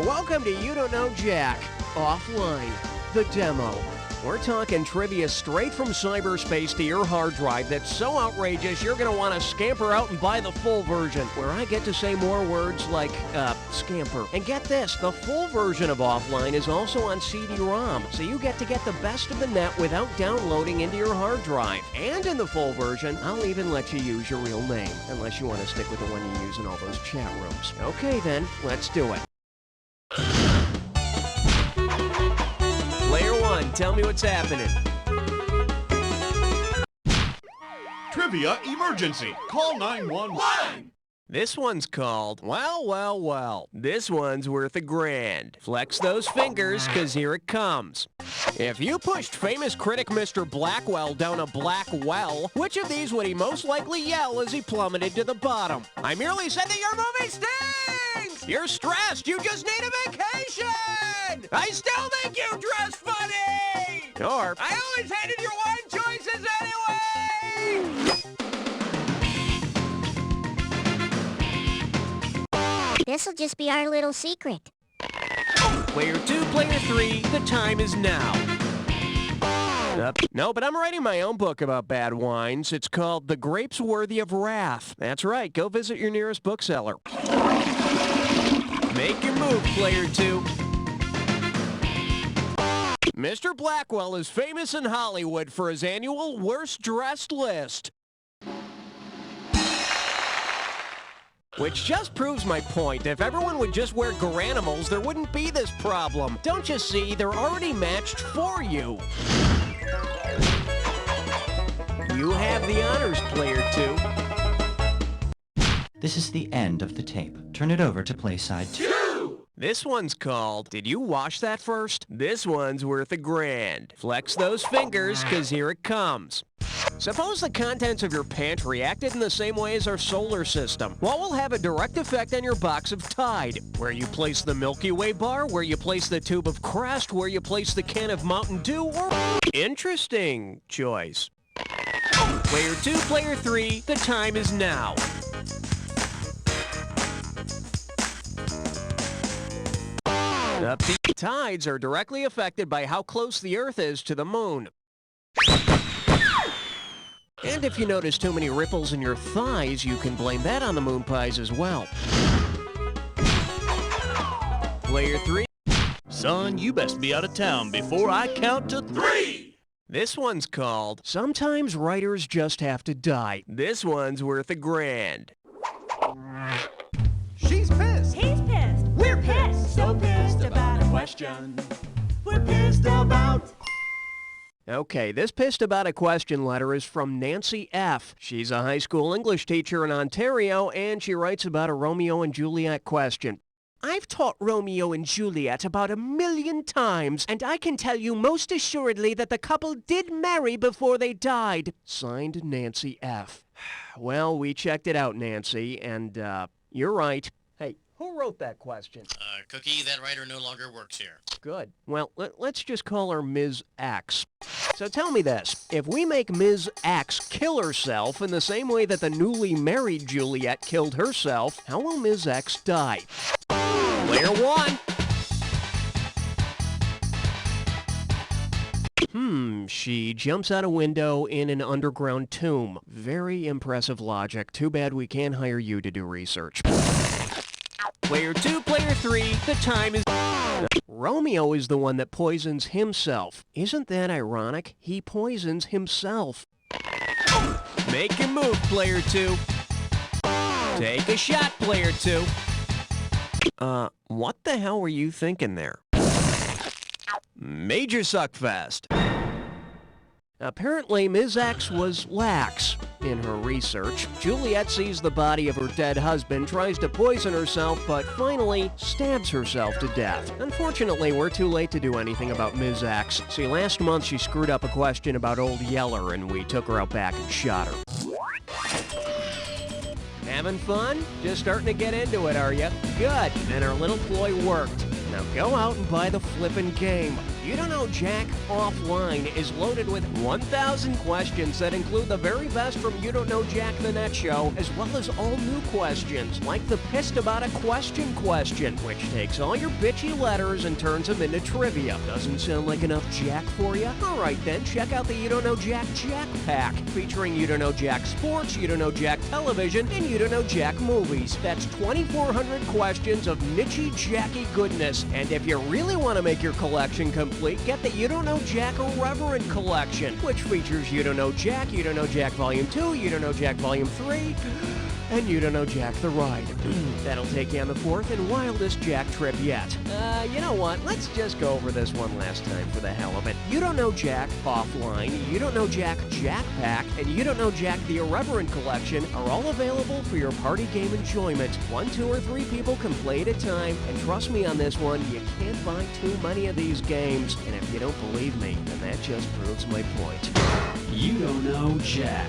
welcome to You Don't Know Jack, Offline, the demo. We're talking trivia straight from cyberspace to your hard drive that's so outrageous you're going to want to scamper out and buy the full version, where I get to say more words like, scamper. And get this, the full version of Offline is also on CD-ROM, so you get to get the best of the net without downloading into your hard drive. And in the full version, I'll even let you use your real name, unless you want to stick with the one you use in all those chat rooms. Okay then, let's do it. Player one, tell me what's happening. Trivia emergency. Call 911. This one's called, well. This one's worth $1,000. Flex those fingers, cause here it comes. If you pushed famous critic Mr. Blackwell down a black well, which of these would he most likely yell as he plummeted to the bottom? I merely said that your movie stinks! You're stressed, you just need a vacation! I still think you dress funny! Or, I always hated your wine choices anyway! This'll just be our little secret. Player two, player three, the time is now. No, but I'm writing my own book about bad wines. It's called The Grapes Worthy of Wrath. That's right, go visit your nearest bookseller. Make your move, player two. Mr. Blackwell is famous in Hollywood for his annual worst dressed list. Which just proves my point. If everyone would just wear Garanimals, there wouldn't be this problem. Don't you see? They're already matched for you. You have the honors, player two. This is the end of the tape. Turn it over to play side 2. This one's called, did you wash that first? This one's worth $1,000. Flex those fingers, cause here it comes. Suppose the contents of your pantry acted in the same way as our solar system. What will have a direct effect on your box of Tide? Where you place the Milky Way bar, where you place the tube of Crest, where you place the can of Mountain Dew, or... Interesting choice. Player two, player three, the time is now. The tides are directly affected by how close the Earth is to the moon. And if you notice too many ripples in your thighs, you can blame that on the moon pies as well. Player three. Son, you best be out of town before I count to 3! This one's called, Sometimes Writers Just Have to Die. This one's worth $1,000. She's pissed. He's pissed. We're pissed. So pissed about a question. We're pissed about... Okay, this pissed about a question letter is from Nancy F. She's a high school English teacher in Ontario, and she writes about a Romeo and Juliet question. I've taught Romeo and Juliet about 1,000,000 times, and I can tell you most assuredly that the couple did marry before they died. Signed, Nancy F. Well, we checked it out, Nancy, and, you're right. Hey, who wrote that question? Cookie, that writer no longer works here. Good. Well, let's just call her Ms. X. So tell me this. If we make Ms. X kill herself in the same way that the newly married Juliet killed herself, how will Ms. X die? Player one. She jumps out a window in an underground tomb. Very impressive logic. Too bad we can't hire you to do research. Player two, player three, the time is... Romeo is the one that poisons himself. Isn't that ironic? He poisons himself. Make your move, player two. Take a shot, player two. What the hell were you thinking there? Major suckfest. Apparently, Ms. X was lax in her research. Juliet sees the body of her dead husband, tries to poison herself, but finally stabs herself to death. Unfortunately, we're too late to do anything about Ms. X. See, last month she screwed up a question about Old Yeller, and we took her out back and shot her. Having fun? Just starting to get into it, are you? Good, and our little ploy worked. Now go out and buy the flippin' game. You Don't Know Jack Offline is loaded with 1,000 questions that include the very best from You Don't Know Jack the Net Show, as well as all new questions, like the Pissed About a Question, which takes all your bitchy letters and turns them into trivia. Doesn't sound like enough Jack for you? Alright then, check out the You Don't Know Jack Pack, featuring You Don't Know Jack Sports, You Don't Know Jack Television, and You Don't Know Jack Movies. That's 2,400 questions of nichey Jackie goodness. And if you really want to make your collection complete, get the You Don't Know Jack Irreverent Collection, which features You Don't Know Jack Volume 2, You Don't Know Jack Volume 3, and You Don't Know Jack the Ride. That'll take you on the fourth and wildest Jack trip yet. You know what? Let's just go over this one last time for the hell of it. You Don't Know Jack Offline, You Don't Know Jack Pack, and You Don't Know Jack the Irreverent Collection are all available for your party game enjoyment. 1, 2, or 3 people can play at a time, and trust me on this one, you can't buy too many of these games. And if you don't believe me, then that just proves my point. You Don't Know Jack.